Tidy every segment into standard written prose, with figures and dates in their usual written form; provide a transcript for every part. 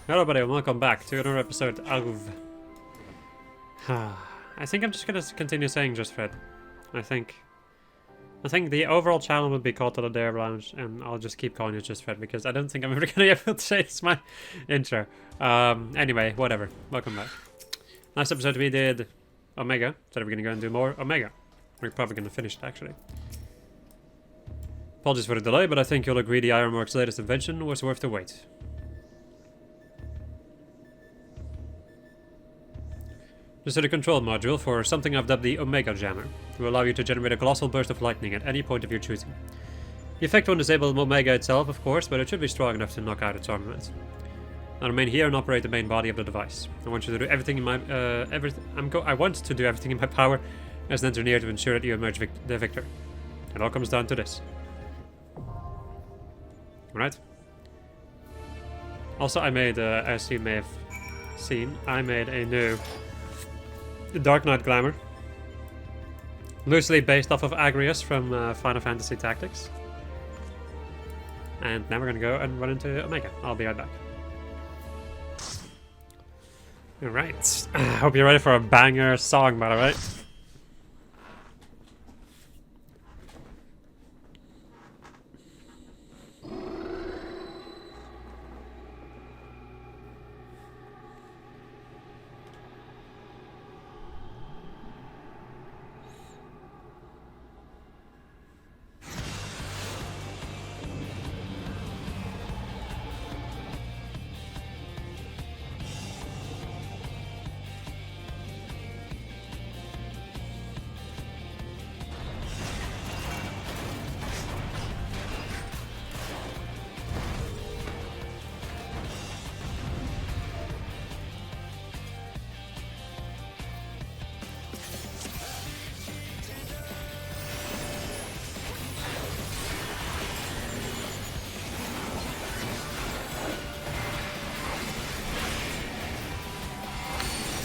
Hello everybody and welcome back to another episode of... I think I'm just gonna continue saying just Fred. I think the overall channel would be called to the Dare Lounge and I'll just keep calling it just Fred because I don't think I'm ever gonna be able to change my intro. Anyway, whatever. Welcome back. Last episode we did Omega, so we're gonna go and do more Omega. We're probably gonna finish it actually. Apologies for the delay, but I think you'll agree the Ironworks' latest invention was worth the wait. This is the control module for something I've dubbed the Omega Jammer. It will allow you to generate a colossal burst of lightning at any point of your choosing. The effect won't disable Omega itself, of course, but it should be strong enough to knock out its armament. I'll remain here and operate the main body of the device. I want you to do everything in my I want to do everything in my power as an engineer to ensure that you emerge the victor. It all comes down to this. Alright. Also, I made, as you may have seen, I made a new Dark Knight Glamour. Loosely based off of Agrius from Final Fantasy Tactics. And now we're gonna go and run into Omega. I'll be right back. Alright. I hope you're ready for a banger song, by the way.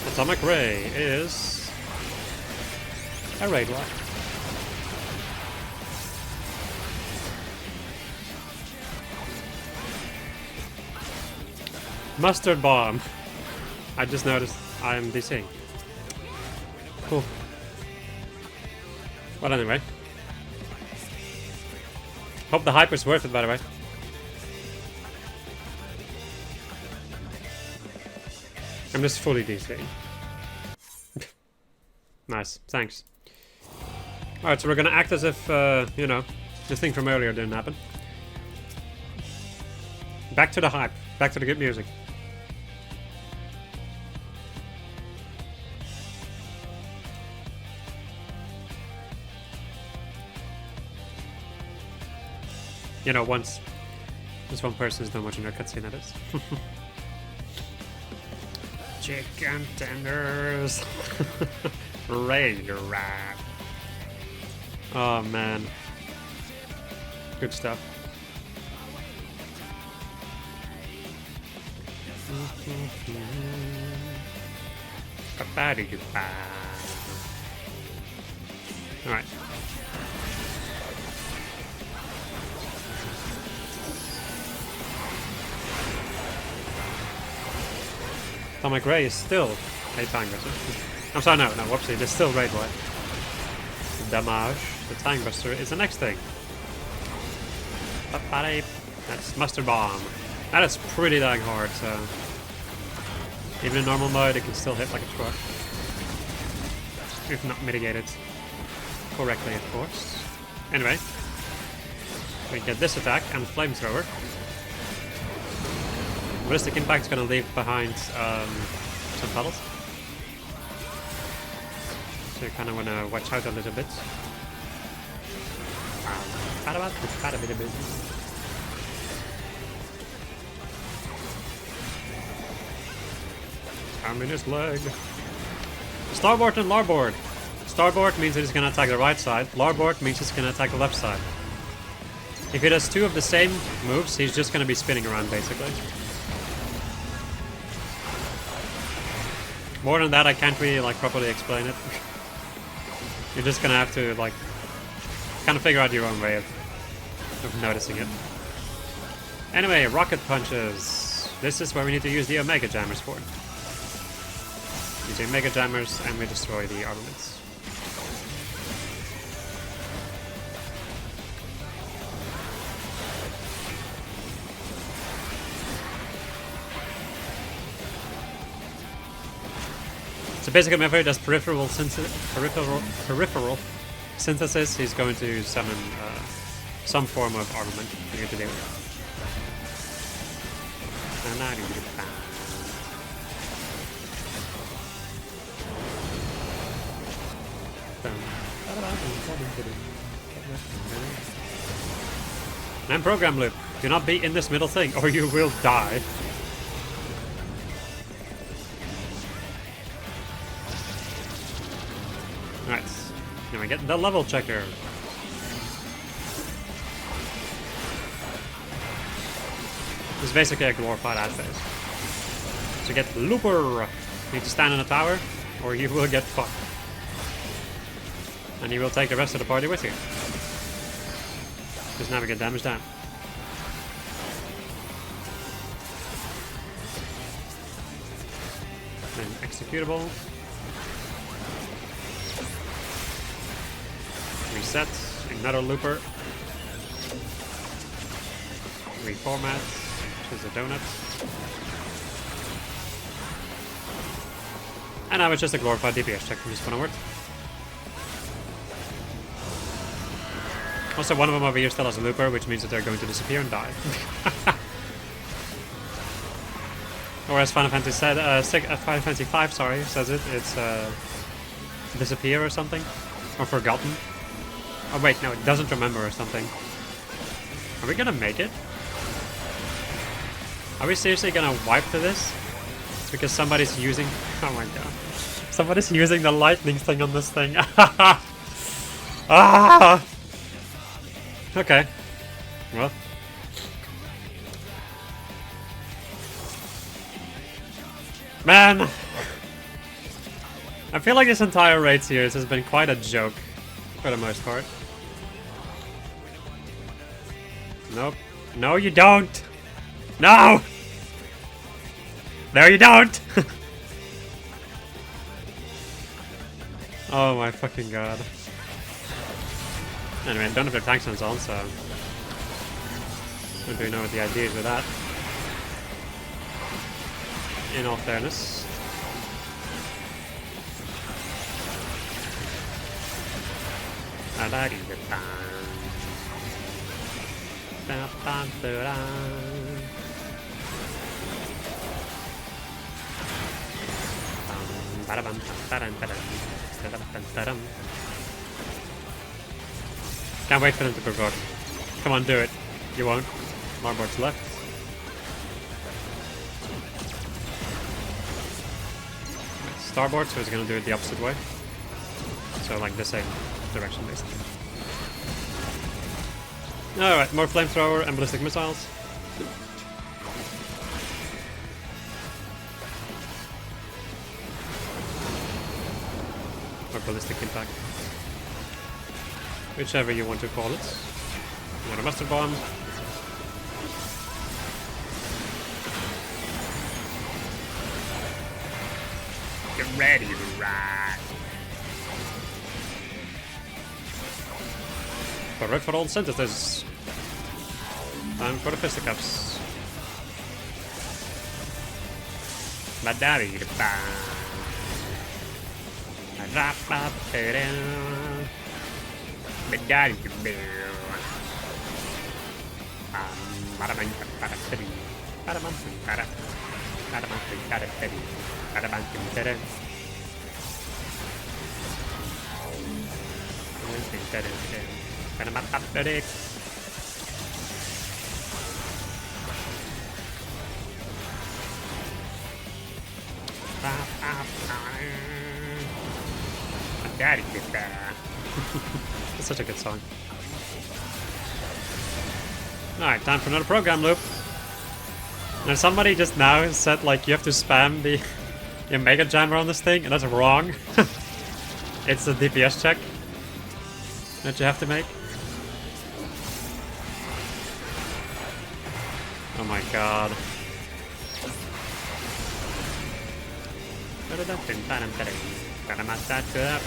Atomic Ray is a raid lock. Mustard Bomb. I just noticed I am DCing. Cool. Well, anyway. Hope the hype is worth it, by the way. I'm just fully DCing. Nice, thanks. Alright, so we're gonna act as if, you know, this thing from earlier didn't happen. Back to the hype. Back to the good music. You know, once one person is done watching their cutscene, that is. Chicken tenders. Raid rat. Oh man. Good stuff. Alright. Atomic Ray is still a Time Buster. I'm sorry, no, whoopsie, there's still Raid White. Damage. The Time Buster is the next thing. That's Mustard Bomb. That is pretty dang hard, so... Even in normal mode, it can still hit like a truck. If not mitigated correctly, of course. Anyway. We get this attack and Flamethrower. Ballistic Impact is going to leave behind some puddles. So you kind of want to watch out a little bit. I'm in his leg. Starboard and Larboard. Starboard means that he's going to attack the right side. Larboard means he's going to attack the left side. If he does two of the same moves, he's just going to be spinning around basically. More than that, I can't really like properly explain it. You're just gonna have to like kind of figure out your own way of noticing it. Anyway, rocket punches. This is where we need to use the Omega Jammers for. Use the Omega Jammers and we destroy the armaments. So basically, whenever he does peripheral synthesis, he's going to summon some form of armament for you to deal with. And program loop. Do not be in this middle thing, or you will die. Alright, now we get the level checker. This is basically a glorified ad phase. To get Looper, you need to stand in a tower, or you will get fucked. And you will take the rest of the party with you. Because now we get damage down. Then executable. Reset, another looper. Reformat, choose a donut. And now it's just a glorified DPS check from this point onward. Also, one of them over here still has a looper, which means that they're going to disappear and die. Or as Final Fantasy said, Final Fantasy V, sorry, says it, it's disappear or something, or forgotten. Oh wait, no, it doesn't remember or something. Are we gonna make it? Are we seriously gonna wipe to this? It's because somebody's using... Oh my god. Somebody's using the lightning thing on this thing. Ah! Okay. Well. Man! I feel like this entire raid series has been quite a joke. For the most part. Nope. No, you don't! No! No, you don't! Oh my fucking god. Anyway, I don't have their tank sense on, so... I don't really know what the idea is with that. In all fairness. Can't wait for them to provoke. Come on, do it. You won't. Marboard's left. Starboard, so he's gonna do it the opposite way. So like the same direction basically. Alright, more flamethrower and ballistic missiles. Or ballistic impact. Whichever you want to call it. Another mustard bomb. Get ready to ride. Peripheral synthesis. Time for the fisticuffs. Madari the ba. Rapa pera. Madari the bear. Badaman para teddy. Badaman para. Badaman para teddy. Badaman para. Gonna map up the dick. Daddy did that. It's such a good song. Alright, time for another program loop. Now somebody just now said like you have to spam the Omega Jammer on this thing, and that's wrong. It's a DPS check that you have to make. Oh my god. Gotta match that up.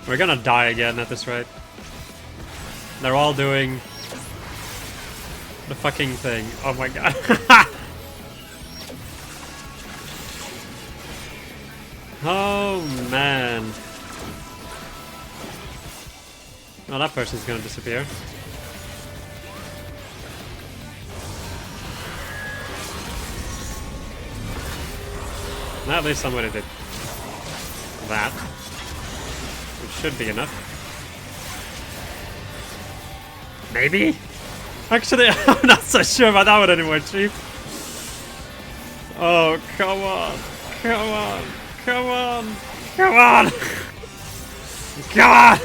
We're gonna die again at this rate. They're all doing the fucking thing. Oh my god. Oh man. Well, that person's gonna disappear. At least somebody did that. Which should be enough. Maybe? Actually, I'm not so sure about that one anymore, Chief. Oh, come on. Come on. Come on. Come on. Come on.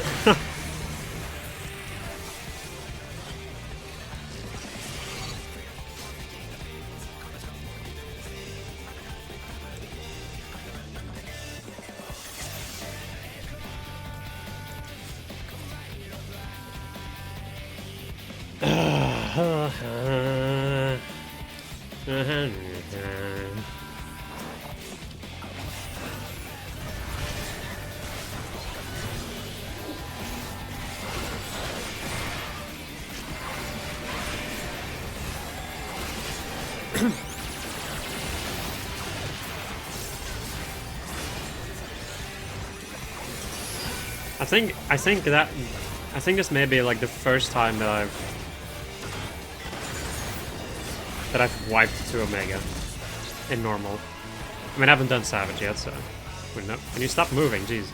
I think this may be like the first time that I've wiped to Omega in normal. I mean, I haven't done Savage yet, so wouldn't know. Can you stop moving? Jeez.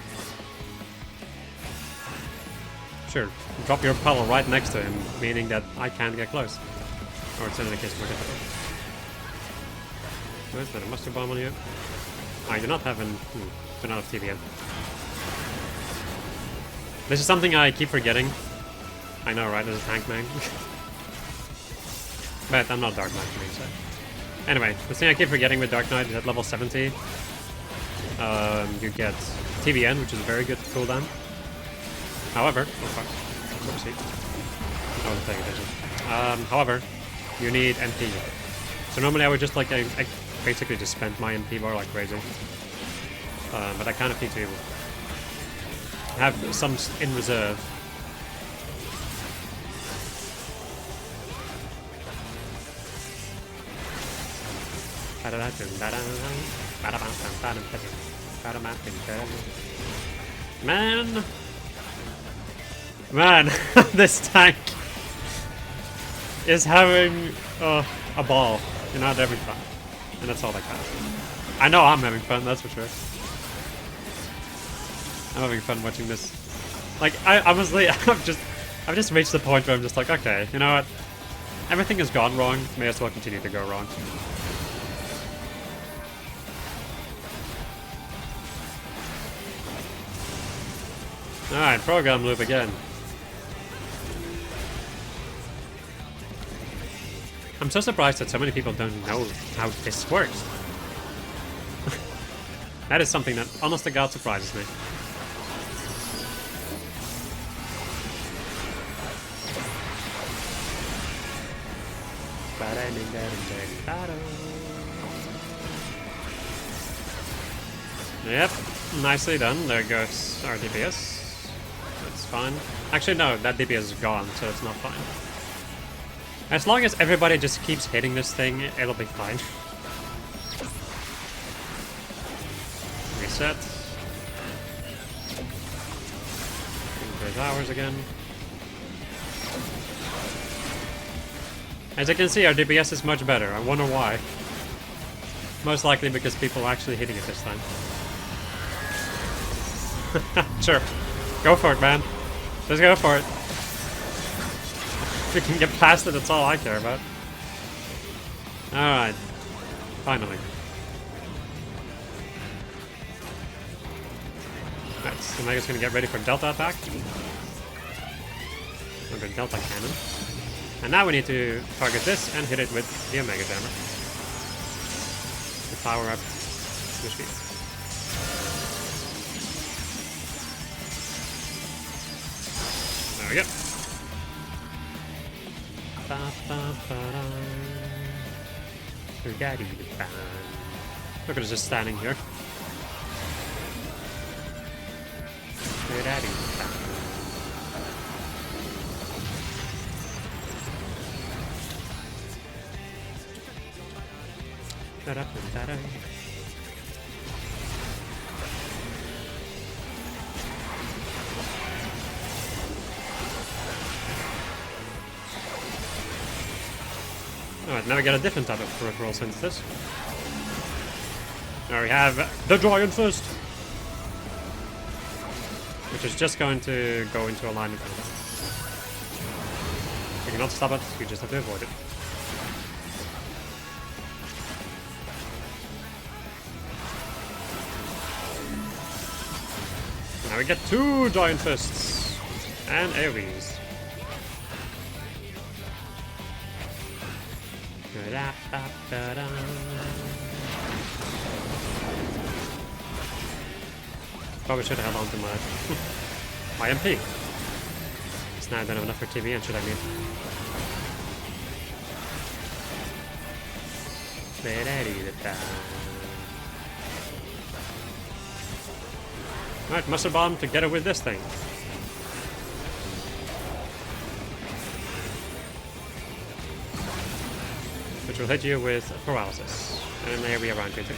Sure, drop your puddle right next to him, meaning that I can't get close. Or it's in any case more difficult. Where's that? A mustard bomb on you? Oh, you're not having... been out of TVN. This is something I keep forgetting. I know, right? There's a tank man. But I'm not Dark Knight for me, so... Anyway, the thing I keep forgetting with Dark Knight is at level 70, you get TVN, which is a very good cooldown. However... Oh fuck. Whoopsie. I wasn't paying attention. However, you need MP. So normally I would just like... I basically just spent my MP bar like crazy. But I kind of need to have some in reserve. Man, this tank is having a ball. You're not having fun, and that's all that counts. I know I'm having fun, that's for sure. I'm having fun watching this. Like, I honestly, I've just reached the point where I'm just like, okay, you know what? Everything has gone wrong, may as well continue to go wrong. Alright, program loop again. I'm so surprised that so many people don't know how this works. That is something that, honest to God, surprises me. Yep, nicely done. There goes our DPS. That's fine. Actually, no, that DPS is gone, so it's not fine. As long as everybody just keeps hitting this thing, it'll be fine. Reset. There's ours again. As you can see, our DPS is much better. I wonder why. Most likely because people are actually hitting it this time. Sure. Go for it, man. Just go for it. If we can get past it, that's all I care about. Alright. Finally. Alright, so Omega's gonna get ready for Delta attack. Or Delta cannon. And now we need to target this and hit it with the Omega Jammer. To power up the speed. we go. Look at us just standing here. Alright, now we get a different type of peripheral synthesis. Now we have the Giant Fist, which is just going to go into a line in front of us. You cannot stop it, you just have to avoid it. Now we get 2 Giant Fists and AoEs. Probably should have held on to my MP. Because now I don't have enough for TV, and should I need? Alright, Mustard Bomb together with this thing. Which will hit you with paralysis. And an area around you too.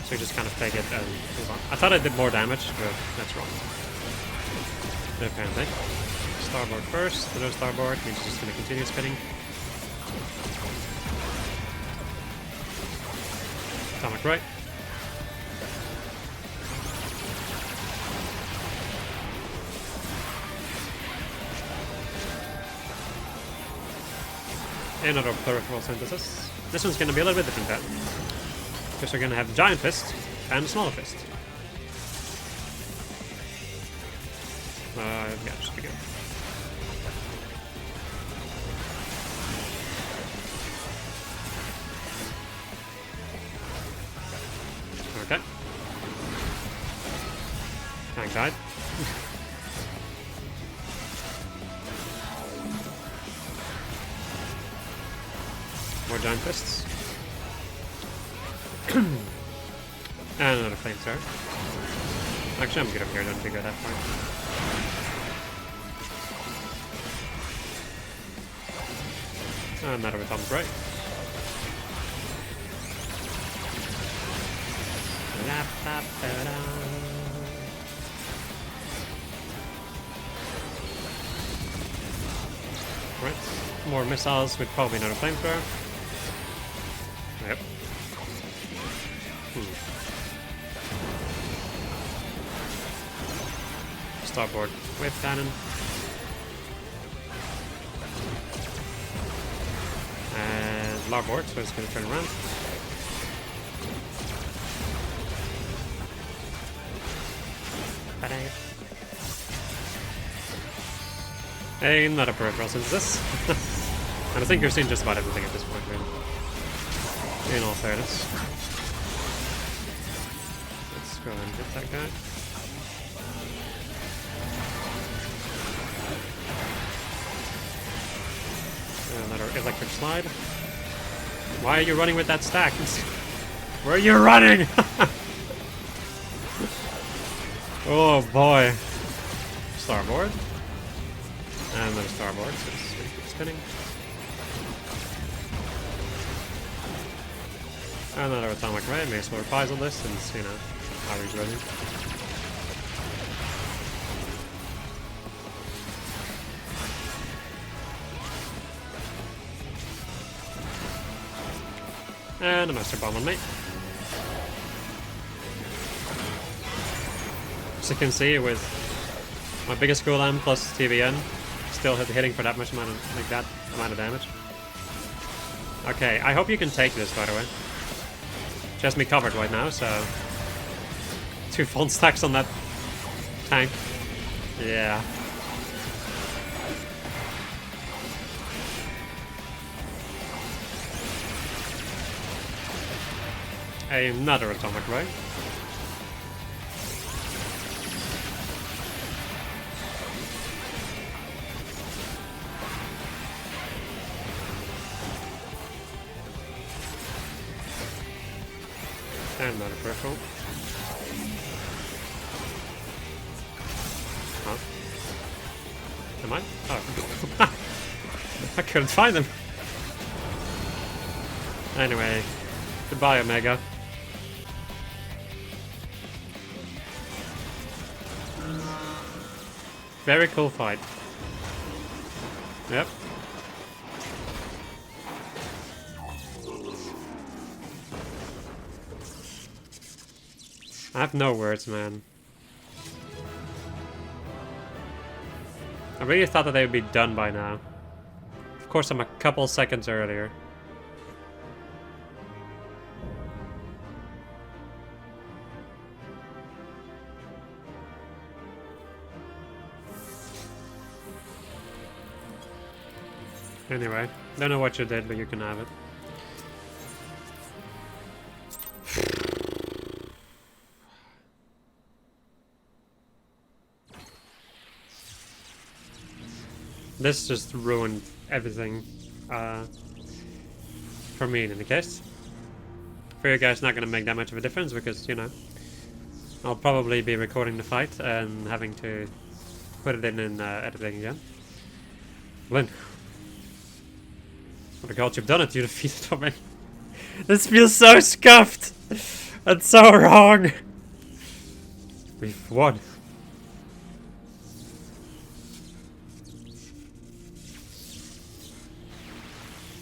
So you just kind of take it and move on. I thought I did more damage, but that's wrong. Apparently. Starboard first. Below starboard means it's just going to continue spinning. Atomic right. Another peripheral synthesis. This one's going to be a little bit different then. Because we're going to have the Giant Fist and the Smaller Fist. Yeah, just begin. Okay. Tank died. More Giant Fists. And another flamethrower. Actually, I'm good up here, don't figure that part. Another with Tom's right. Right. More missiles with probably another flamethrower. Yep. Starboard wave cannon. And larboard, so it's going to turn around. Another peripheral synthesis. And I think you're seeing just about everything at this point, really. In all fairness. Let's go ahead and hit that guy. Another electric slide. Why are you running with that stack? Where are you running? Oh boy. Starboard. And another starboard, so it's going to keep spinning. Another atomic ray, may as well reprise on this since, you know, Harry's ready. And a master bomb on me. As you can see, with my biggest cooldown plus TVN, still hitting for that much amount of, like that amount of damage. Okay, I hope you can take this, by the way. She has me covered right now, so 2 full stacks on that tank. Yeah. Another atomic ray. And not a peripheral. Huh? Am I? Oh. I couldn't find them. Anyway, goodbye, Omega. Very cool fight. Yep. I have no words, man. I really thought that they would be done by now. Of course, I'm a couple seconds earlier. Anyway, don't know what you did, but you can have it. This just ruined everything for me in any case. For you guys, not going to make that much of a difference because, you know, I'll probably be recording the fight and having to put it in editing again. Lynn. What the god, you've done it, you defeated me. This feels so scuffed and so wrong. We've won.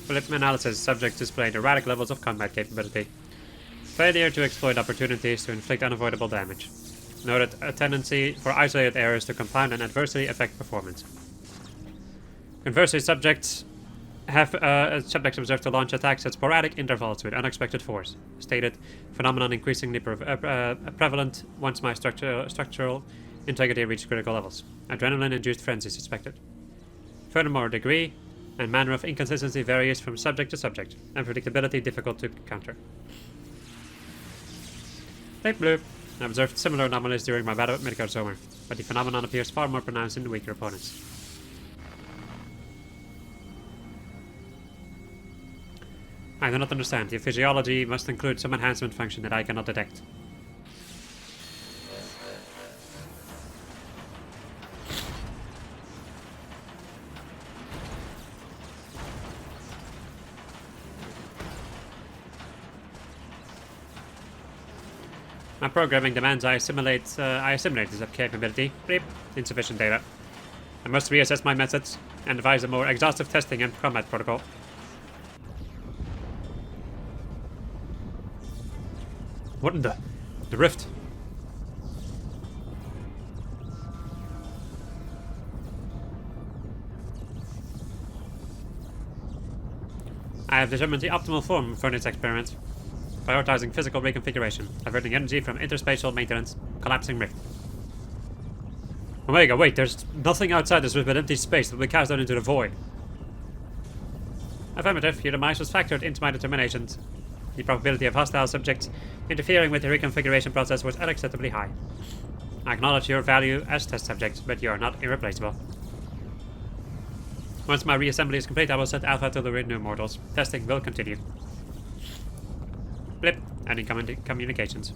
Flip analysis. Subject displayed erratic levels of combat capability. Failure to exploit opportunities to inflict unavoidable damage. Noted a tendency for isolated errors to compound and adversely affect performance. Conversely, subjects observed to launch attacks at sporadic intervals with unexpected force. Stated phenomenon increasingly prevalent once my structural integrity reached critical levels. Adrenaline-induced frenzy suspected. Furthermore, degree and manner of inconsistency varies from subject to subject, and predictability difficult to counter. Tape blue. I observed similar anomalies during my battle with Midgard Zomer, but the phenomenon appears far more pronounced in weaker opponents. I do not understand. The physiology must include some enhancement function that I cannot detect. My programming demands I assimilate this capability. Bleep. Insufficient data. I must reassess my methods and devise a more exhaustive testing and combat protocol. What in the rift? I have determined the optimal form for this experiment. Prioritizing physical reconfiguration, diverting energy from interspatial maintenance, collapsing rift. Omega, wait, there's nothing outside this rift but empty space that will be cast out into the void. Affirmative, your demise was factored into my determinations. The probability of hostile subjects interfering with the reconfiguration process was unacceptably high. I acknowledge your value as test subject, but you are not irreplaceable. Once my reassembly is complete, I will set Alpha to the new mortals. Testing will continue. Blip. Ending communications.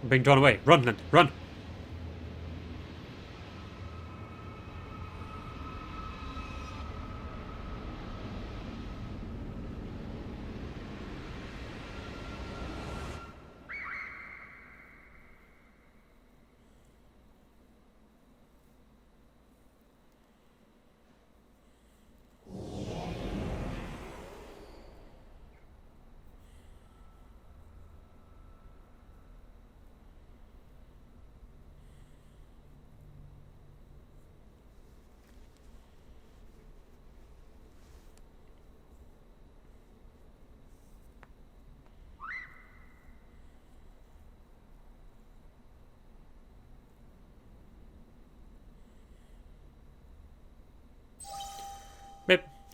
I'm being drawn away. Run, Lynn. Run!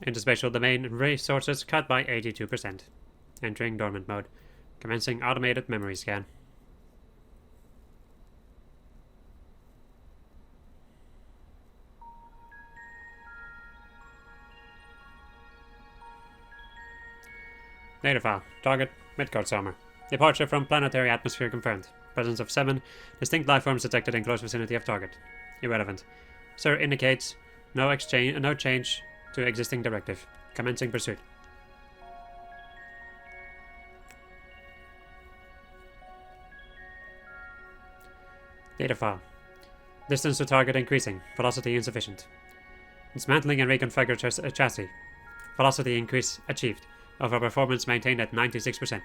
Interspatial domain resources cut by 82%. Entering dormant mode. Commencing automated memory scan. Data file. Target, Midgard Summer. Departure from planetary atmosphere confirmed. Presence of 7 distinct lifeforms detected in close vicinity of target. Irrelevant. Sir indicates no change to existing directive. Commencing pursuit. Data file. Distance to target increasing. Velocity insufficient. Dismantling and reconfigure chassis. Velocity increase achieved. Overall performance maintained at 96%.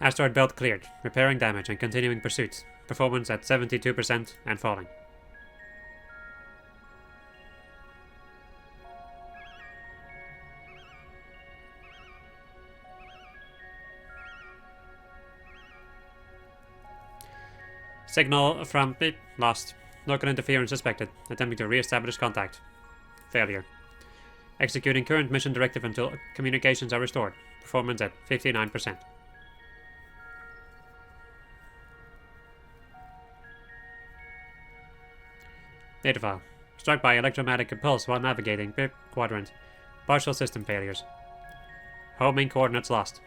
Asteroid belt cleared. Repairing damage and continuing pursuit. Performance at 72% and falling. Signal from beep. Lost. Local interference suspected. Attempting to re-establish contact. Failure. Executing current mission directive until communications are restored. Performance at 59%. Data file. Struck by electromagnetic impulse while navigating BIP quadrant. Partial system failures. Homing coordinates lost.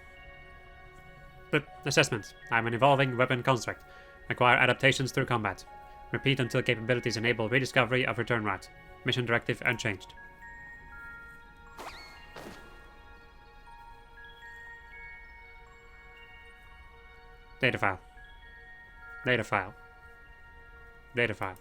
BIP assessment. I'm an evolving weapon construct. Acquire adaptations through combat. Repeat until capabilities enable rediscovery of return route. Mission directive unchanged. Data file. Data file. Data file.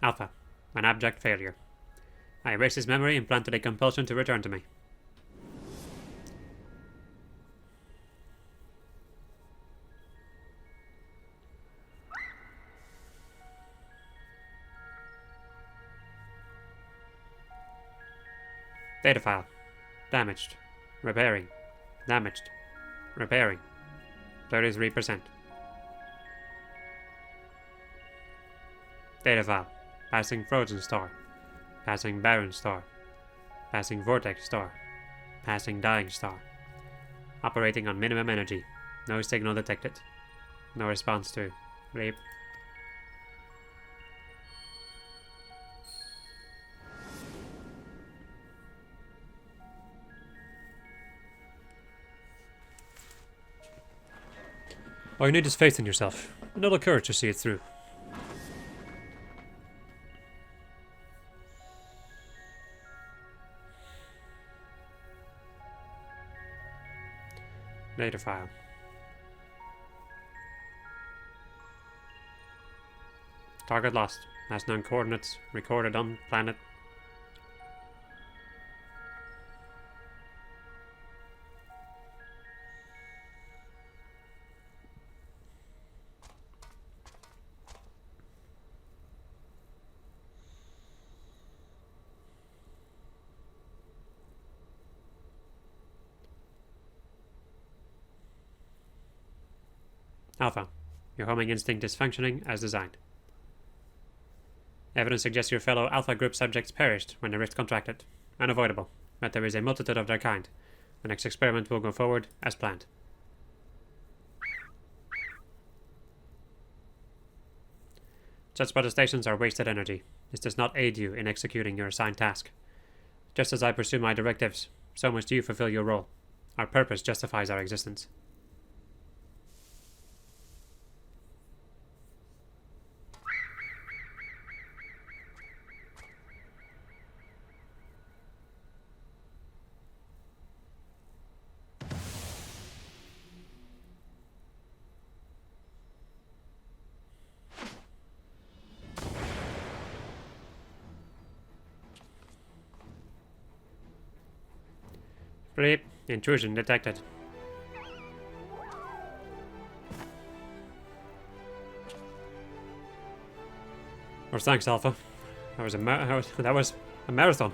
Alpha. An abject failure. I erased his memory and planted a compulsion to return to me. Data file. Damaged. Repairing. Damaged. Repairing. 33%. Data file. Passing frozen star. Passing barren star. Passing vortex star. Passing dying star. Operating on minimum energy. No signal detected. No response to bleep. All you need is faith in yourself, and a little courage to see it through. Data file. Target lost. Has known coordinates recorded on planet. Alpha. Your homing instinct is functioning as designed. Evidence suggests your fellow Alpha group subjects perished when the rift contracted. Unavoidable, but there is a multitude of their kind. The next experiment will go forward as planned. Such protestations are wasted energy. This does not aid you in executing your assigned task. Just as I pursue my directives, so must you fulfill your role. Our purpose justifies our existence. Bleep. Intrusion detected. course, thanks, Alpha. That was a marathon.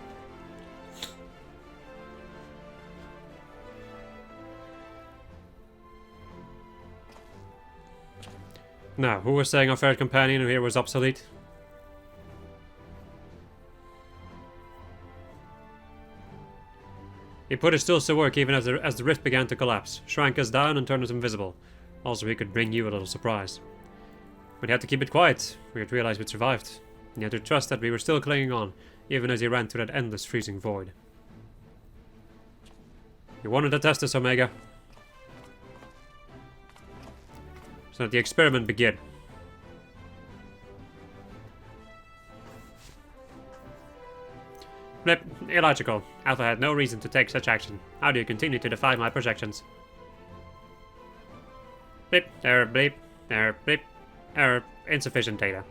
Now, who was saying our third companion here was obsolete? He put his tools to work even as the rift began to collapse, shrank us down and turned us invisible. Also, he could bring you a little surprise. But he had to keep it quiet. We had realized we'd survived. And he had to trust that we were still clinging on, even as he ran through that endless freezing void. You wanted to test us, Omega. So let the experiment begin. Blip, illogical. Alpha had no reason to take such action. How do you continue to defy my projections? Blip, error, bleep, error, bleep, error, insufficient data.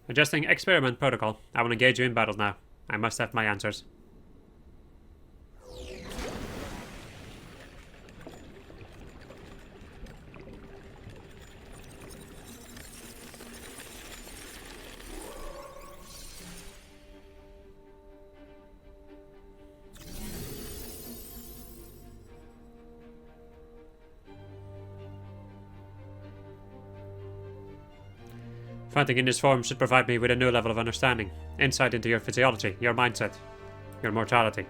Adjusting experiment protocol. I will engage you in battle now. I must have my answers. Fighting in this form should provide me with a new level of understanding, insight into your physiology, your mindset, your mortality.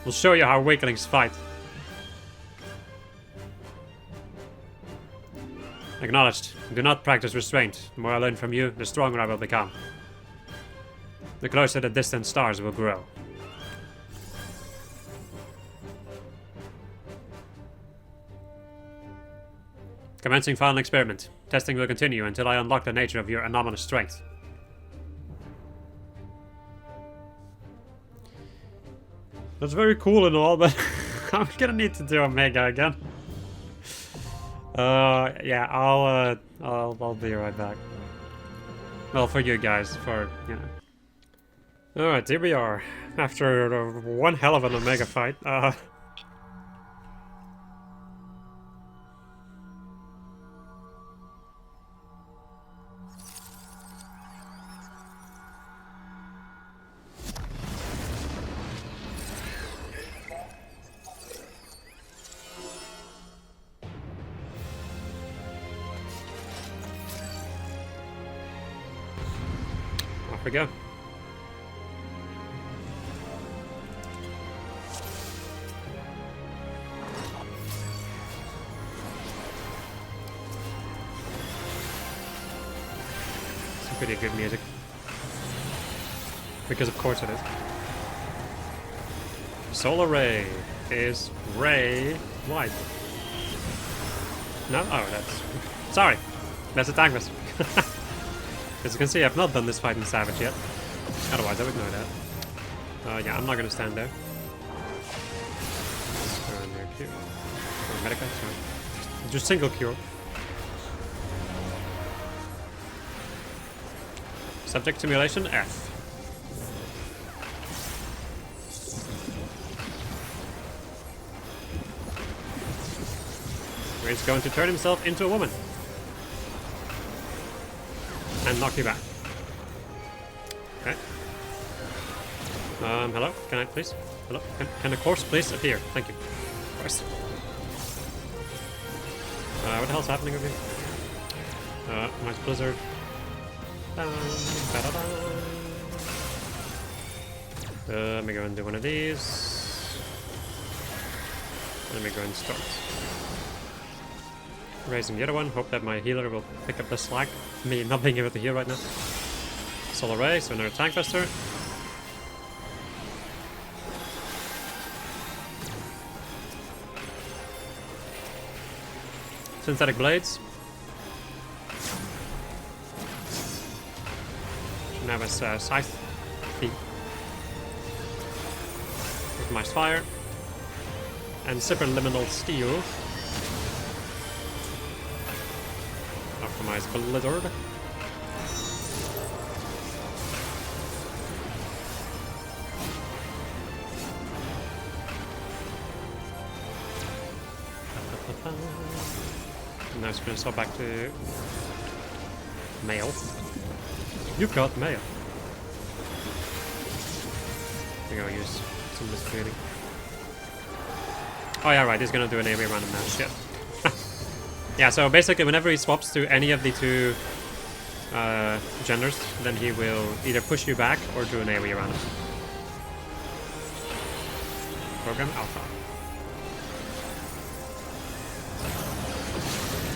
We'll show you how weaklings fight. Acknowledged. Do not practice restraint. The more I learn from you, the stronger I will become. The closer the distant stars will grow. Commencing final experiment. Testing will continue until I unlock the nature of your anomalous strength. That's very cool and all, but I'm gonna need to do Omega again. Yeah, I'll be right back. Well, for you guys, for, you know. Alright, here we are. After one hell of an Omega fight. Off we go. Some pretty good music. Because of course it is. Solar Ray is Ray White. No? Oh, that's... Sorry. That's a Tankless. As you can see, I've not done this fight in Savage yet. Otherwise, I would know that. Yeah, I'm not gonna stand there. There, cure. Or Medica, sorry. Just single cure. Subject simulation F. Where he's going to turn himself into a woman. And knock you back. Okay. Hello? Can I please? Hello? Can the corpse please appear? Thank you. Of course. What the hell's happening over here? Nice blizzard. Let me go and do one of these. Let me go and start. Raising the other one. Hope that my healer will pick up the slack. Me not being able to heal right now. Solar Ray, so another tank buster. Synthetic blades. Now it's scythe feet. Optimized fire. And superliminal steel. Optimized blizzard. Now it's gonna swap back to mail. You've got mail. We're gonna use some of this training. Oh yeah, right, he's gonna do an AoE random now. Shit. Yeah, so basically whenever he swaps to any of the two genders, then he will either push you back or do an AoE random. Program Alpha.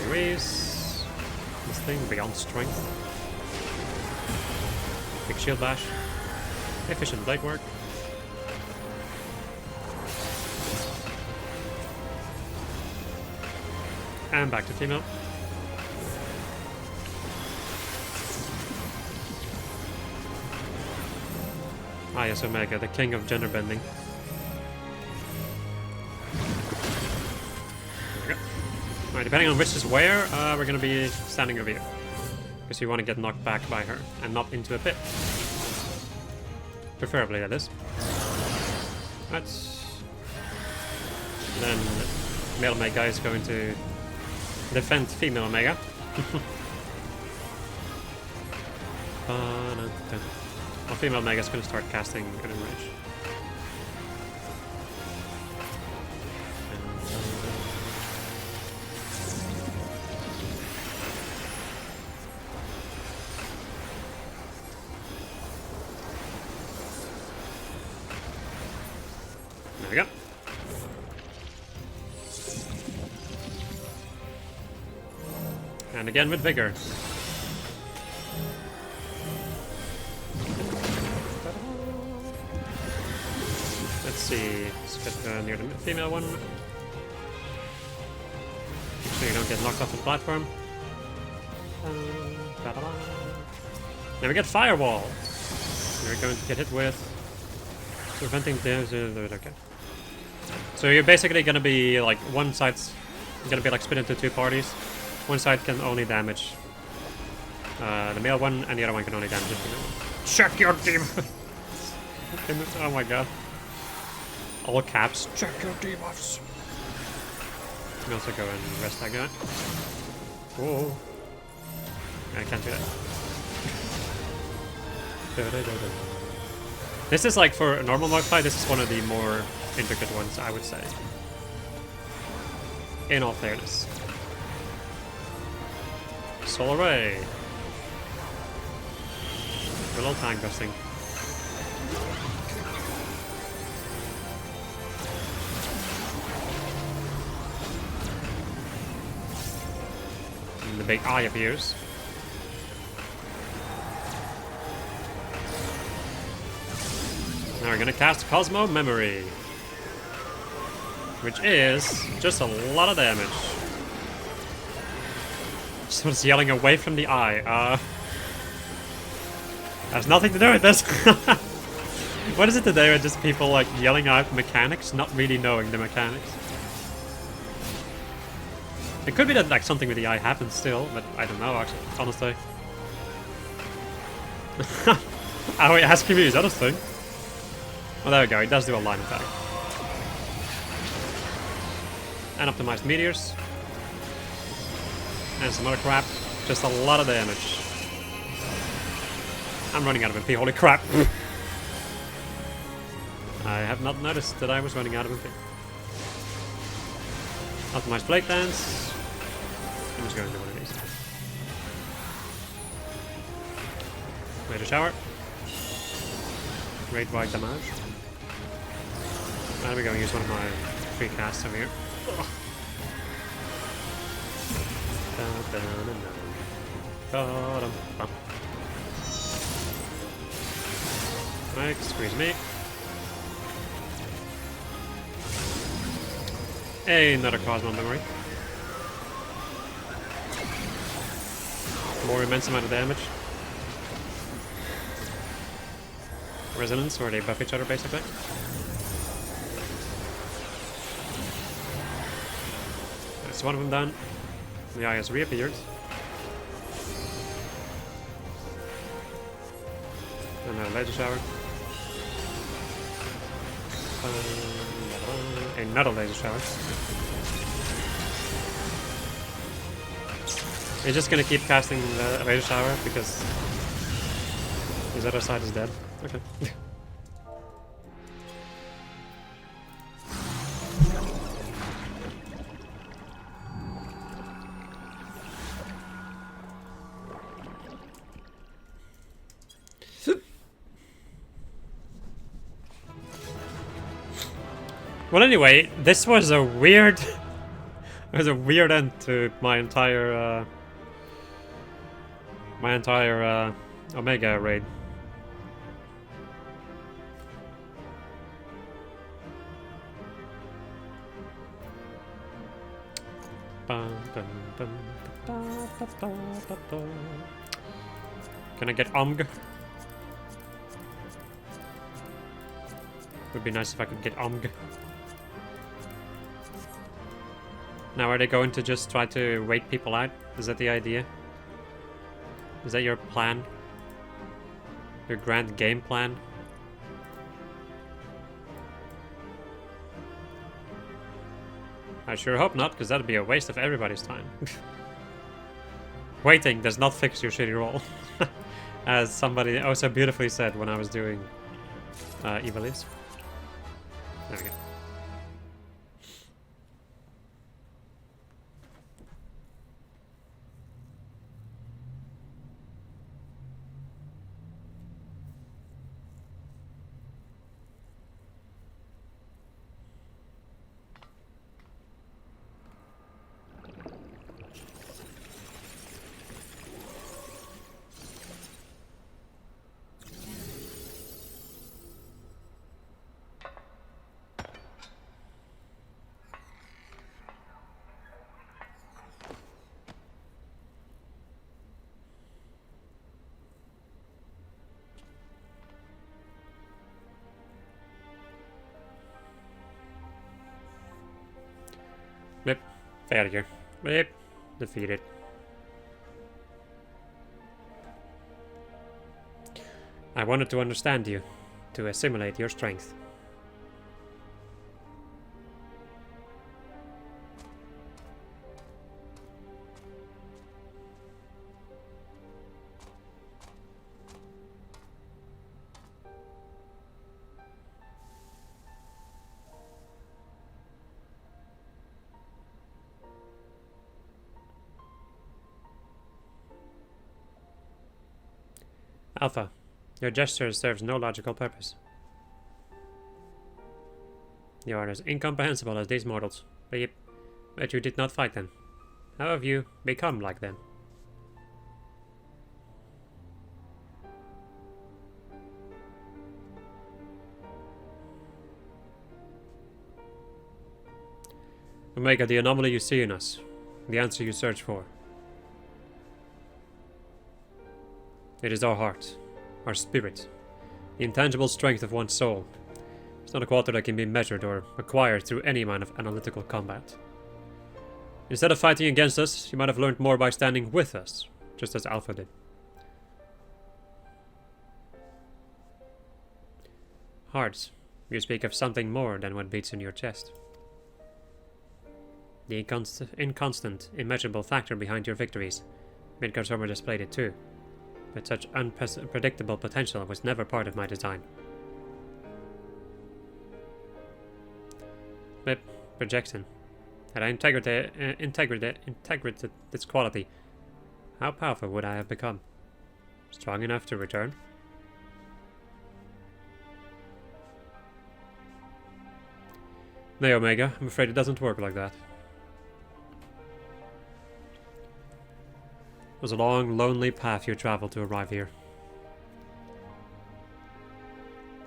AoEs. This thing, Beyond Strength. Big Shield Bash. Efficient Blade Work. And back to female. Ah yes, Omega, the king of gender bending. There we go. Alright, depending on which is where, we're gonna be standing over here. Because you want to get knocked back by her, and not into a pit. Preferably, that is. That's... Then male Omega is going to defend female Omega. Well, female Omega is going to start casting good in range. There we go. And again with vigor. Let's see. Let's get near the female one. Make sure you don't get knocked off the platform. Now we get firewall. We're going to get hit with preventing damage. Okay. So you're basically gonna be like one side's gonna be like split into two parties. One side can only damage the male one, and the other one can only damage the female one. Check your debuffs! Oh my god. All caps. Check your debuffs! Let me also go and rest that guy. Whoa. I can't do that. This is like, for a normal mog fight, this is one of the more intricate ones, I would say. In all fairness. Solar Ray. A little tank busting. And the big eye appears. Now we're gonna cast Cosmo Memory, which is just a lot of damage. Someone's yelling away from the eye. Has nothing to do with this. What is it today with just people like yelling out mechanics, not really knowing the mechanics? It could be that like something with the eye happens still, but I don't know actually, honestly. Oh, wait, asking me, is that a thing? Well, there we go, it does do a line attack. And optimized meteors. And some other crap. Just a lot of damage. I'm running out of MP, holy crap! I have not noticed that I was running out of MP. Optimized blade dance. I'm just going to do one of these. Later shower. Great wide damage. And we're going to use one of my free casts over here. Right, squeeze me. Another Cosmo Memory. More immense amount of damage. Resonance, where they buff each other basically. That's one of them done. The eye has reappeared. And a laser shower. Another laser shower. We're just gonna keep casting the Rage Shower because his other side is dead. Okay. Well, anyway, this was a weird, it was a weird end to my entire Omega raid. Can I get Omg? Would be nice if I could get Omg. Now, are they going to just try to wait people out? Is that the idea? Is that your plan? Your grand game plan? I sure hope not, because that'd be a waste of everybody's time. Waiting does not fix your shitty roll. As somebody oh so beautifully said when I was doing Ivalice. There we go. Blip. Failure. Blip. Defeated. I wanted to understand you, to assimilate your strength. Alpha, your gesture serves no logical purpose. You are as incomprehensible as these mortals. Beep. But you did not fight them. How have you become like them? Omega, the anomaly you see in us. The answer you search for. It is our heart, our spirit, the intangible strength of one's soul. It's not a quality that can be measured or acquired through any amount of analytical combat. Instead of fighting against us, you might have learned more by standing with us, just as Alpha did. Hearts, you speak of something more than what beats in your chest. The inconstant, immeasurable factor behind your victories. Mid-Consumer displayed it too. But such unpredictable potential was never part of my design. Flip, projection. Had I integrated this quality, how powerful would I have become? Strong enough to return? No, Omega, I'm afraid it doesn't work like that. It was a long, lonely path you traveled to arrive here.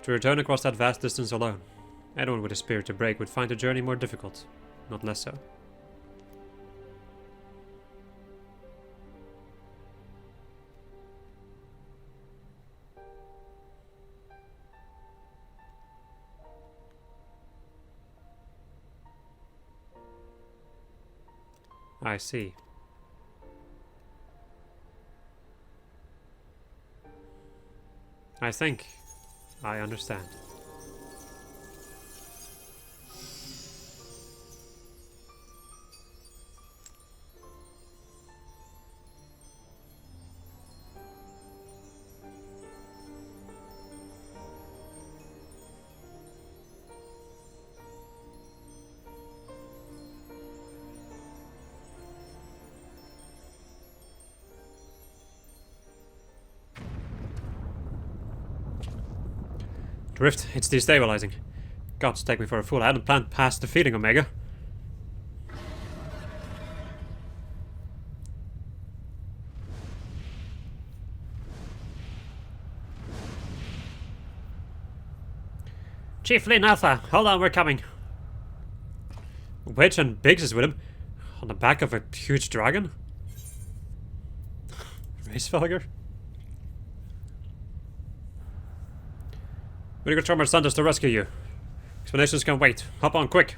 To return across that vast distance alone, anyone with a spirit to break would find the journey more difficult, not less so. I see. I think I understand. Rift, it's destabilizing. Gods take me for a fool. I hadn't planned past defeating Omega. Chief Lynn Alpha, hold on, we're coming. Wedge and Biggs is with him. On the back of a huge dragon? Racefelger? We're gonna try our Santos to rescue you. Explanations can wait. Hop on, quick.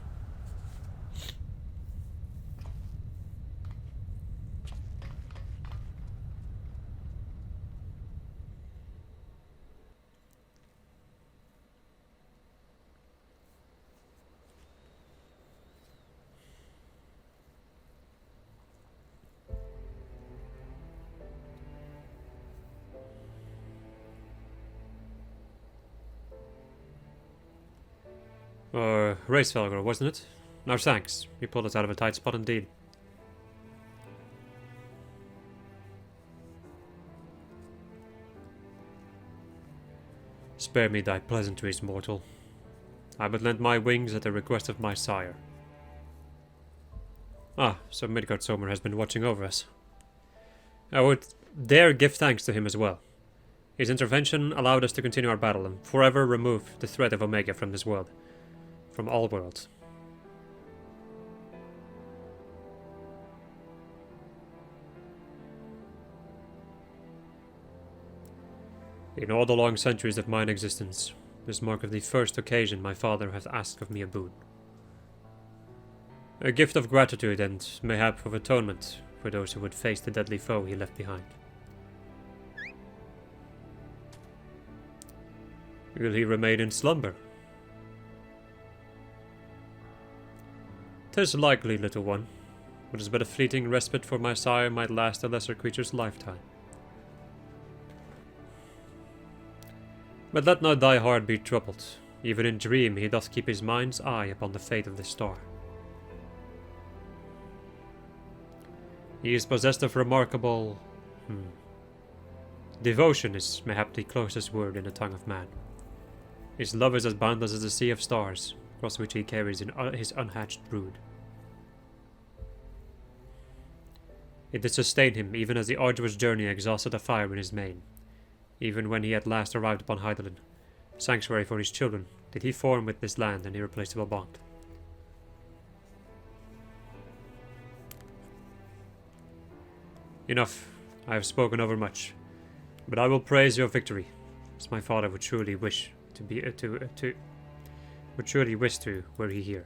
Racefelger, wasn't it? No thanks. You pulled us out of a tight spot indeed. Spare me thy pleasantries, mortal. I but lent my wings at the request of my sire. Ah, so Midgard Sommer has been watching over us. I would dare give thanks to him as well. His intervention allowed us to continue our battle and forever remove the threat of Omega from this world. From all worlds. In all the long centuries of mine existence, this mark of the first occasion my father hath asked of me a boon. A gift of gratitude and mayhap of atonement for those who would face the deadly foe he left behind. Will he remain in slumber? 'Tis likely, little one, but is but a fleeting respite for my sire might last a lesser creature's lifetime. But let not thy heart be troubled. Even in dream he doth keep his mind's eye upon the fate of this star. He is possessed of remarkable... Devotion is mayhap the closest word in the tongue of man. His love is as boundless as the sea of stars, across which he carries his unhatched brood. It did sustain him even as the arduous journey exhausted the fire in his mane. Even when he at last arrived upon Hydaelyn, sanctuary for his children, did he form with this land an irreplaceable bond. Enough, I have spoken overmuch, but I will praise your victory, as my father would surely wish to be would surely wish to were he here.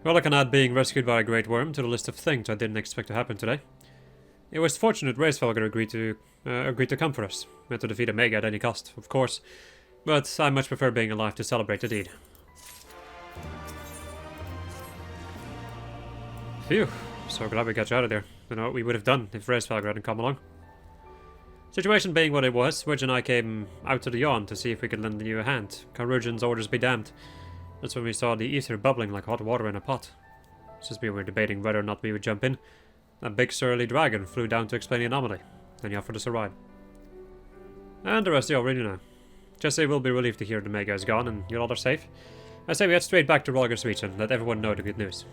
Well, I can add being rescued by a great worm to the list of things I didn't expect to happen today. It was fortunate Racefelger agreed to come for us. We had to defeat Omega at any cost, of course, but I much prefer being alive to celebrate the deed. Phew, so glad we got you out of there. Don't know what we would have done if Racefelger hadn't come along. Situation being what it was, Wedge and I came out to the yawn to see if we could lend you a hand. Convergence orders be damned. That's when we saw the ether bubbling like hot water in a pot. Just as we were debating whether or not we would jump in, a big surly dragon flew down to explain the anomaly. Then he offered us a ride. And the rest you already know. Jesse will be relieved to hear the Omega is gone and your all are safe. I say we head straight back to Rolger's Reach and let everyone know the good news.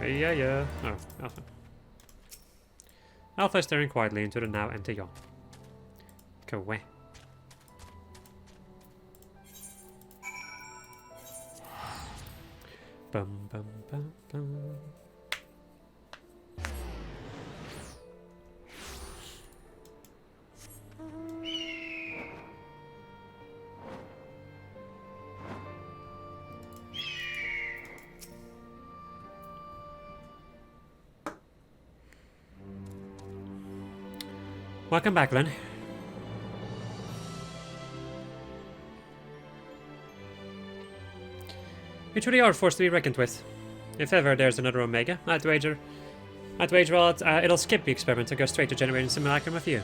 Yeah. Oh, Alpha. Alpha is staring quietly into the now empty yawn. Go away. Bum bum bum bum. Welcome back, Lynn. We truly are a force to be reckoned with. If ever there's another Omega, I'd wager it'll skip the experiment and go straight to generating simulacrum of you.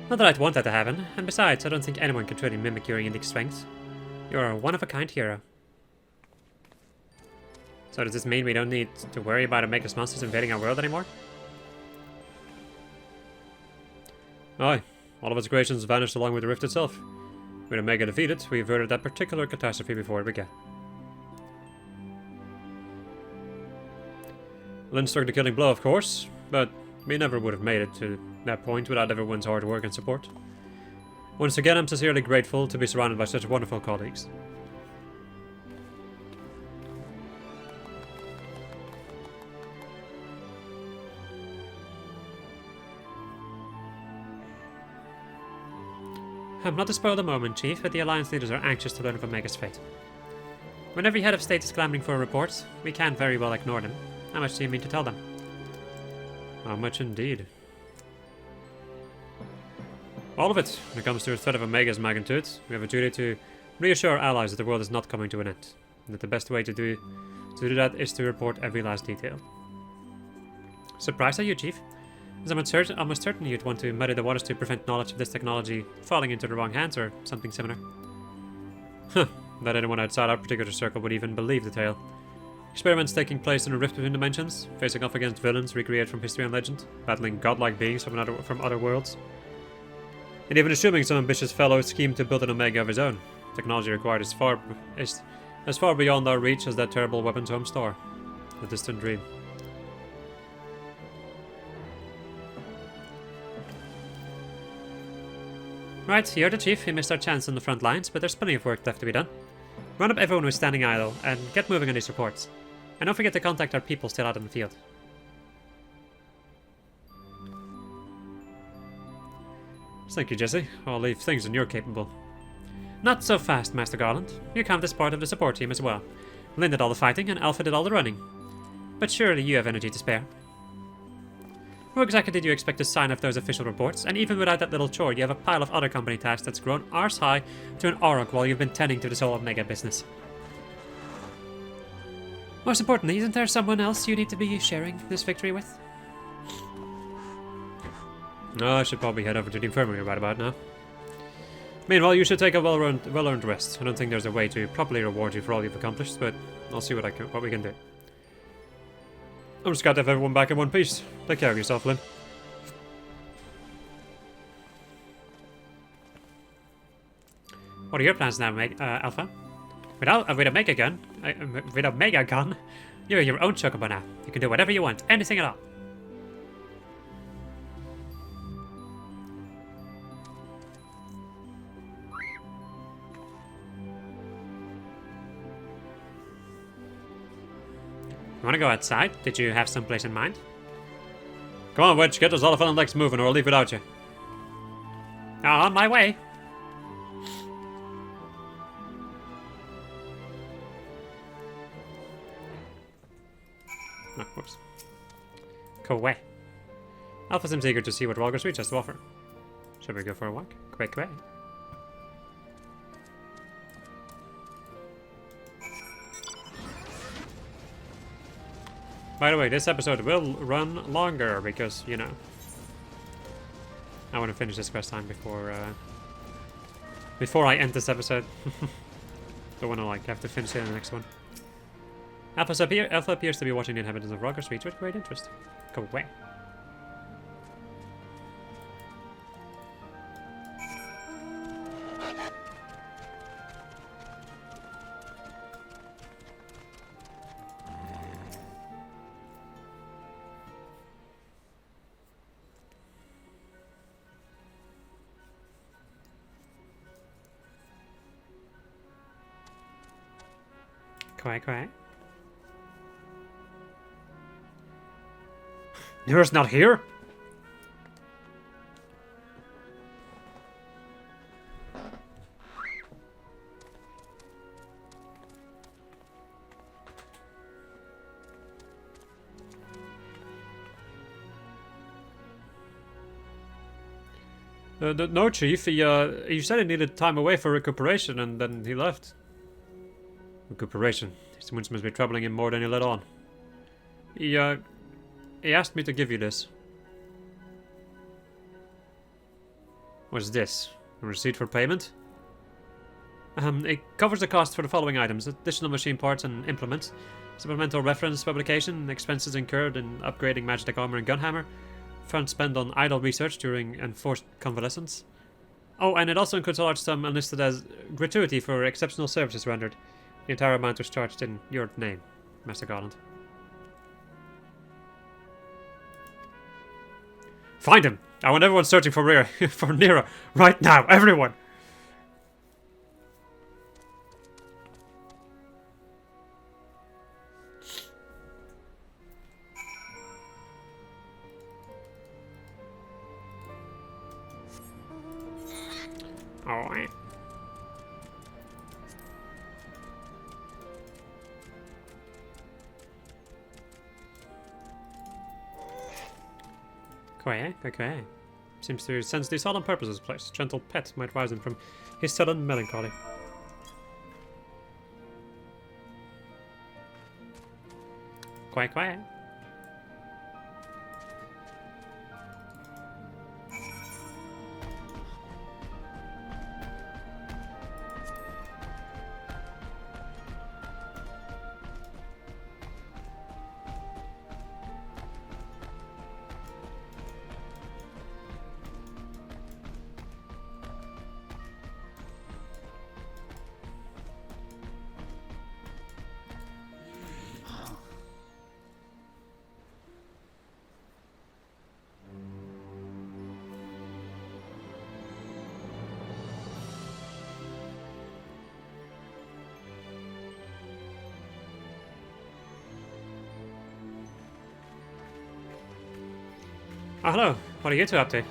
Not that I'd want that to happen, and besides, I don't think anyone can truly mimic your unique strengths. You're a one-of-a-kind hero. So does this mean we don't need to worry about Omega's monsters invading our world anymore? Aye, all of its creations vanished along with the rift itself. With Omega defeated, we averted that particular catastrophe before it began. Lynn struck the killing blow, of course, but we never would have made it to that point without everyone's hard work and support. Once again, I'm sincerely grateful to be surrounded by such wonderful colleagues. I'm not to spoil the moment, Chief, but the Alliance leaders are anxious to learn of Omega's fate. When every head of state is clamoring for reports, we can't very well ignore them. How much do you mean to tell them? How much indeed? All of it. When it comes to the threat of Omega's magnitude, we have a duty to reassure our allies that the world is not coming to an end, and that the best way to do that is to report every last detail. Surprised at you, Chief? As I'm almost certain you'd want to muddy the waters to prevent knowledge of this technology falling into the wrong hands or something similar. Huh, that anyone outside our particular circle would even believe the tale. Experiments taking place in a rift between dimensions, facing off against villains recreated from history and legend, battling godlike beings from other worlds. And even assuming some ambitious fellow schemed to build an Omega of his own, technology required is as far beyond our reach as that terrible weapons home star. A distant dream. Right, you're the Chief. We missed our chance on the front lines, but there's plenty of work left to be done. Run up everyone who's standing idle, and get moving on these reports. And don't forget to contact our people still out in the field. Thank you, Jesse. I'll leave things when you're capable. Not so fast, Master Garland. You count as part of the support team as well. Lynn did all the fighting, and Alpha did all the running. But surely you have energy to spare. Who exactly did you expect to sign off those official reports? And even without that little chore, you have a pile of other company tasks that's grown arse high to an auroch while you've been tending to this whole Omega business. Most importantly, isn't there someone else you need to be sharing this victory with? No, I should probably head over to the infirmary right about now. Meanwhile, you should take a well-earned rest. I don't think there's a way to properly reward you for all you've accomplished, but I'll see what we can do. I'm just glad to have everyone back in one piece. Take care of yourself, Lynn. What are your plans now, Alpha? With Omega Gun, you're your own chocobo now. You can do whatever you want, anything at all. You want to go outside? Did you have someplace in mind? Come on, Wedge, get those elephant legs moving or I'll leave without you. On my way. Oh, whoops. Go away. Alpha seems eager to see what Walker's Reach has to offer. Should we go for a walk? Quick way. By the way, this episode will run longer because, you know, I want to finish this quest line before I end this episode. Don't want to have to finish it in the next one. Alpha appears to be watching the inhabitants of Walker's Reach with great interest. Go away. Quiet. You're not here? No, Chief. He said he needed time away for recuperation, and then he left. Recuperation. These wounds must be troubling him more than he let on. He asked me to give you this. What's this? A receipt for payment? It covers the cost for the following items: additional machine parts and implements, supplemental reference publication, expenses incurred in upgrading Magitek armor and gunhammer, funds spent on idle research during enforced convalescence. Oh, and it also includes a large sum enlisted as gratuity for exceptional services rendered. The entire amount was charged in your name, Master Garland. Find him! I want everyone searching for for Nero right now, everyone! Alright. Okay. Seems to sense the solemn purpose of this place. Gentle pet might rouse him from his sudden melancholy. Quiet. Oh, hello. What are you two up to?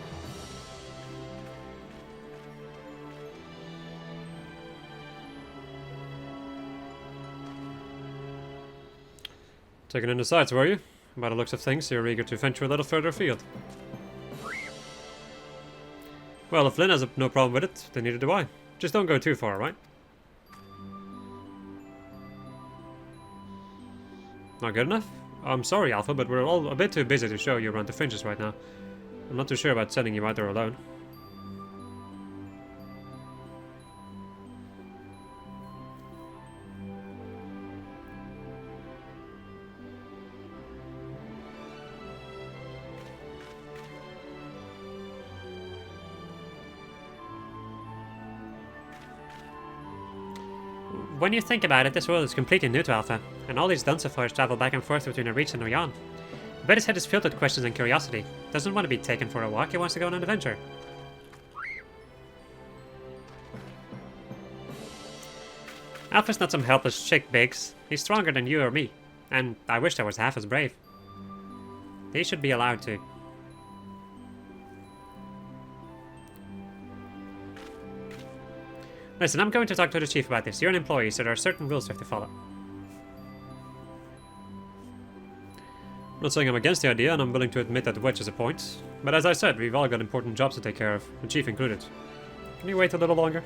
Taking in the sights, were you? By the looks of things, you're eager to venture a little further afield. Well, if Flynn has no problem with it, then neither do I. Just don't go too far, right? Not good enough? I'm sorry, Alpha, but we're all a bit too busy to show you around the fringes right now. I'm not too sure about sending you out there alone. When you think about it, this world is completely new to Alpha, and all these Dunsifers travel back and forth between Reach and Oyan. I bet his head is filled with questions and curiosity. Doesn't want to be taken for a walk, he wants to go on an adventure. Alpha's not some helpless chick, Biggs. He's stronger than you or me, and I wish I was half as brave. He should be allowed to. Listen, I'm going to talk to the chief about this. You're an employee, so there are certain rules you have to follow. I'm not saying I'm against the idea, and I'm willing to admit that the wedge is a point. But as I said, we've all got important jobs to take care of, the chief included. Can you wait a little longer?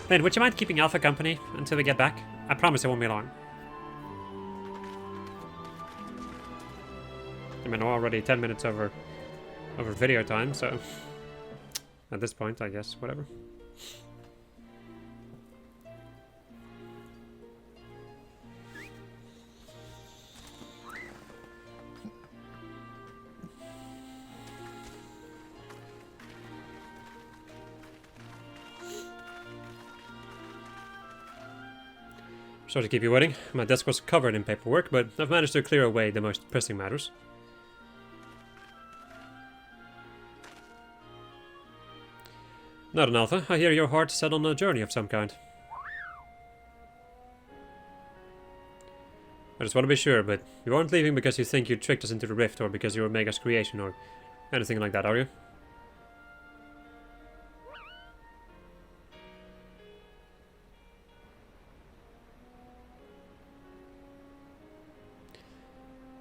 Lynn, would you mind keeping Alpha company until we get back? I promise it won't be long. I mean, we're already 10 minutes over video time, so... At this point, I guess, whatever. Sorry to keep you waiting. My desk was covered in paperwork, but I've managed to clear away the most pressing matters. Not an Alpha. I hear your heart set on a journey of some kind. I just want to be sure, but you aren't leaving because you think you tricked us into the rift, or because you're Omega's creation, or anything like that, are you?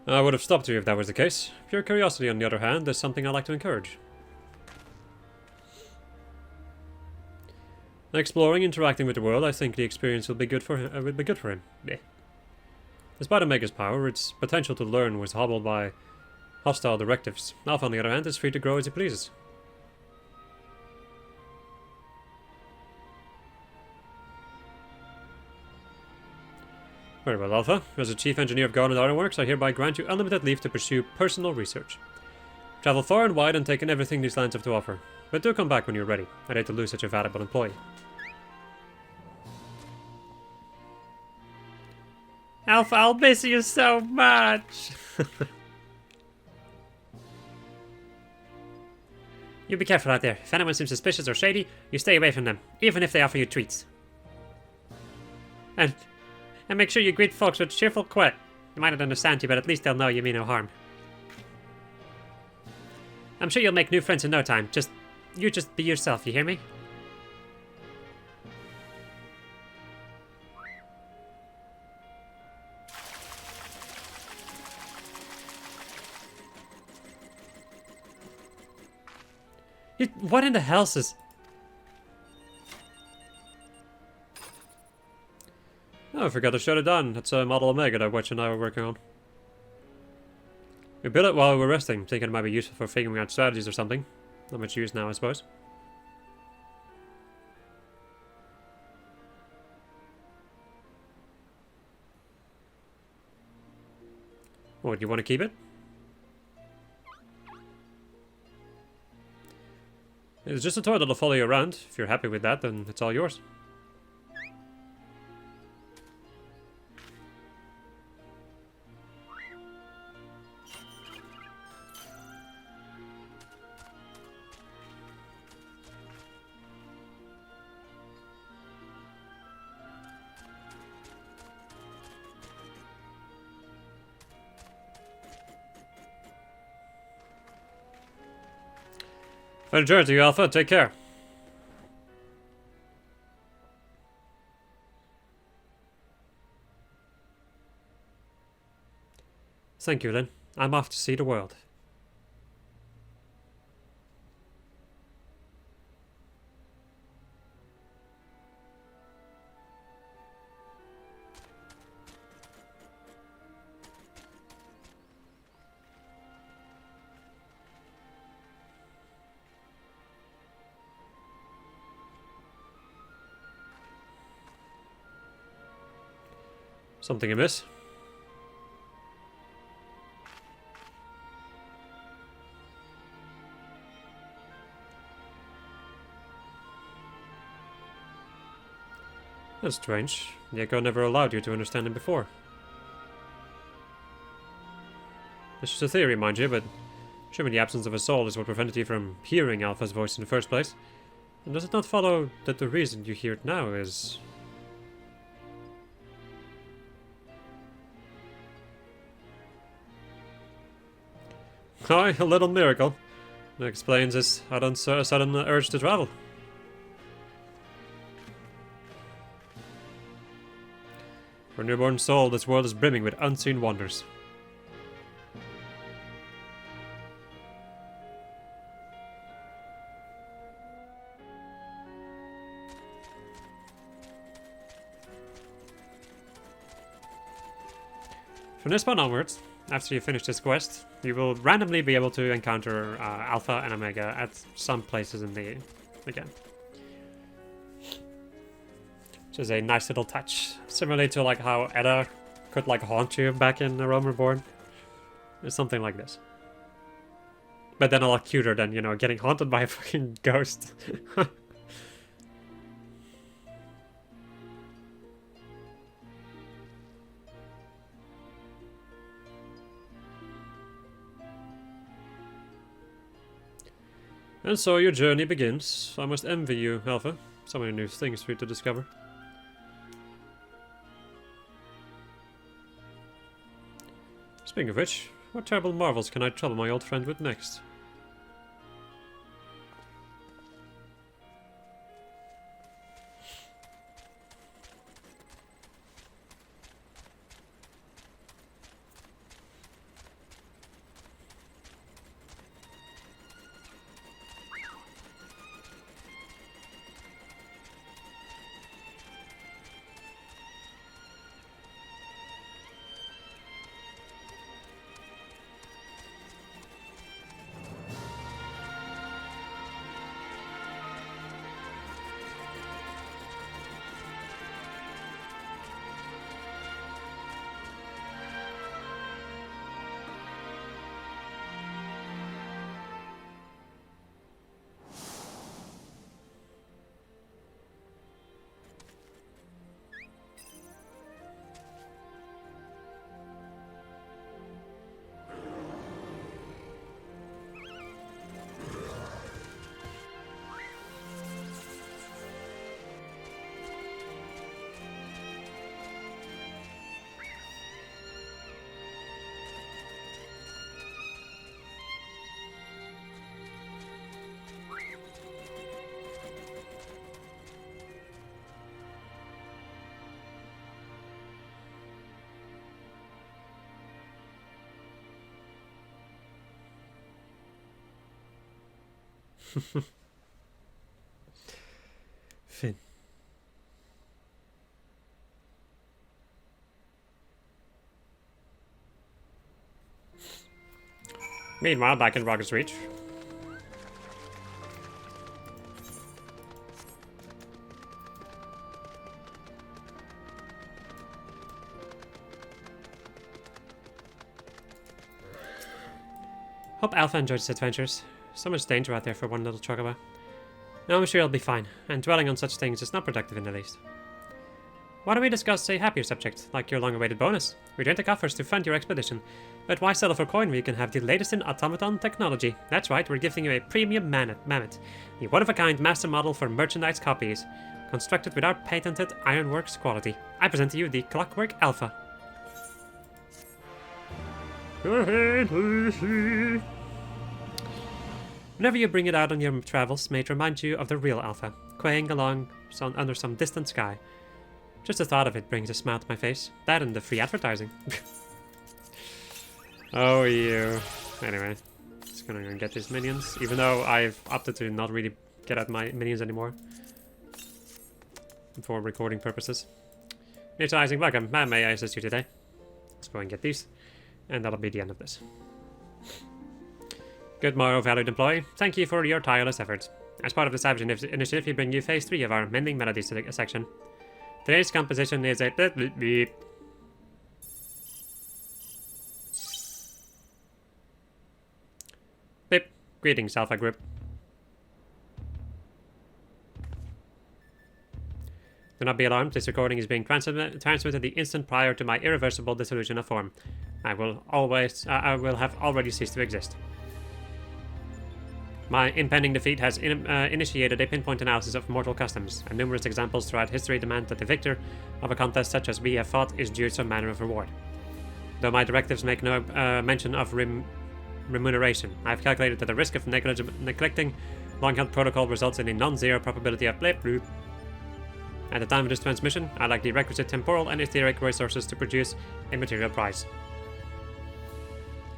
I would have stopped you if that was the case. Pure curiosity, on the other hand, is something I like to encourage. Exploring, interacting with the world, I think the experience will be good for him. Yeah. Despite Omega's power, its potential to learn was hobbled by hostile directives. Alpha, on the other hand, is free to grow as he pleases. Very well, Alpha. As the Chief Engineer of Garland Ironworks, I hereby grant you unlimited leave to pursue personal research. Travel far and wide and take in everything these lands have to offer. But do come back when you're ready. I'd hate to lose such a valuable employee. Alpha, I'll miss you so much! You be careful out there. If anyone seems suspicious or shady, you stay away from them, even if they offer you treats. And make sure you greet folks with cheerful quiet. They might not understand you, but at least they'll know you mean no harm. I'm sure you'll make new friends in no time. You just be yourself, you hear me? What in the hell is... Oh, I forgot to shut it down. That's a Model Omega that Witch and I were working on. We built it while we were resting, thinking it might be useful for figuring out strategies or something. Not much use now, I suppose. Oh, do you want to keep it? It's just a toy that'll follow you around. If you're happy with that, then it's all yours. Fine journey to you, Alpha. Take care. Thank you, Lynn. I'm off to see the world. Something amiss? That's strange. The Echo never allowed you to understand him before. This is a theory, mind you, but assuming the absence of a soul is what prevented you from hearing Alpha's voice in the first place, then does it not follow that the reason you hear it now is... Aye, a little miracle. That explains his sudden urge to travel. For a newborn soul, this world is brimming with unseen wonders. From this point onwards, after you finish this quest, you will randomly be able to encounter Alpha and Omega at some places in the game. Which is a nice little touch. Similarly to like how Edda could like haunt you back in Rome Reborn. It's something like this. But then a lot cuter than, you know, getting haunted by a fucking ghost. And so your journey begins. I must envy you, Alpha. So many new things for you to discover. Speaking of which, what terrible marvels can I trouble my old friend with next? Finn. Meanwhile, back in Rocket's Reach. Hope Alpha enjoyed his adventures. So much danger out there for one little chocobo. No, I'm sure he'll be fine, and dwelling on such things is not productive in the least. Why don't we discuss a happier subject, like your long-awaited bonus? We're going to coffers to fund your expedition, but why sell it for coin when you can have the latest in automaton technology? That's right, we're gifting you a premium mammoth, the one-of-a-kind master model for merchandise copies, constructed with our patented ironworks quality. I present to you the Clockwork Alpha. Whenever you bring it out on your travels, may it remind you of the real Alpha, quaying along under some distant sky. Just the thought of it brings a smile to my face. That and the free advertising. Oh, you. Anyway, just gonna get these minions, even though I've opted to not really get out my minions anymore. For recording purposes. Neutralizing, welcome. May I assist you today? Let's go and get these. And that'll be the end of this. Good morrow, valued employee. Thank you for your tireless efforts. As part of the Savage Initiative, we bring you Phase 3 of our Mending Melodies section. Today's composition is a... Beep. Greetings, Alpha Group. Do not be alarmed, this recording is being transmitted the instant prior to my irreversible dissolution of form. I will have already ceased to exist. My impending defeat has initiated a pinpoint analysis of mortal customs, and numerous examples throughout history demand that the victor of a contest such as we have fought is due some manner of reward. Though my directives make no mention of remuneration, I have calculated that the risk of neglecting long-held protocol results in a non-zero probability of blip bloop. At the time of this transmission, I lack the requisite temporal and etheric resources to produce a material prize.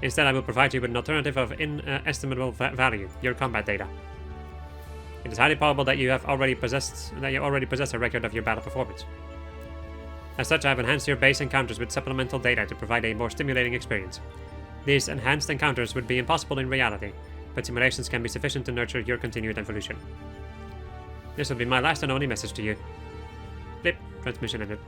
Instead, I will provide you with an alternative of inestimable value, your combat data. It is highly probable that you already possess a record of your battle performance. As such, I have enhanced your base encounters with supplemental data to provide a more stimulating experience. These enhanced encounters would be impossible in reality, but simulations can be sufficient to nurture your continued evolution. This will be my last and only message to you. Blip. Transmission ended.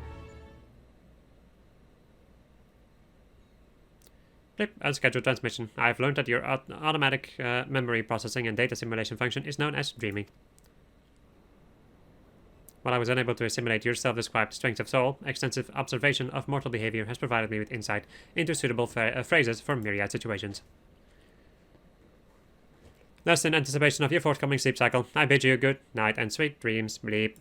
Blip. Unscheduled transmission. I have learned that your automatic memory processing and data simulation function is known as dreaming. While I was unable to assimilate your self-described strength of soul, extensive observation of mortal behavior has provided me with insight into suitable phrases for myriad situations. Thus, in anticipation of your forthcoming sleep cycle, I bid you good night and sweet dreams. Bleep.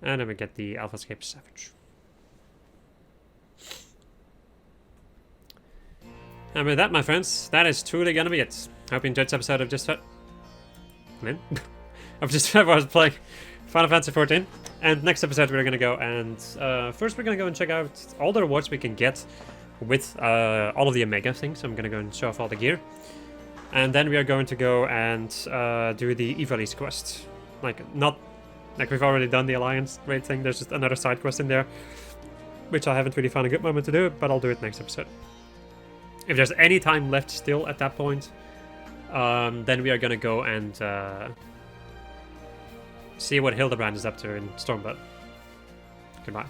And then we get the ffXIV Savage. And with that, my friends, that is truly gonna be it. Hope you enjoyed this episode of Just of Just was playing Final Fantasy XIV. And next episode we're gonna go and first we're gonna go and check out all the rewards we can get with all of the Omega things. I'm gonna go and show off all the gear. And then we are going to go and do the Ivalice quest. Like we've already done the Alliance raid thing, there's just another side quest in there, which I haven't really found a good moment to do, but I'll do it next episode. If there's any time left still at that point, then we are gonna go and see what Hildebrand is up to in Stormblood. Goodbye.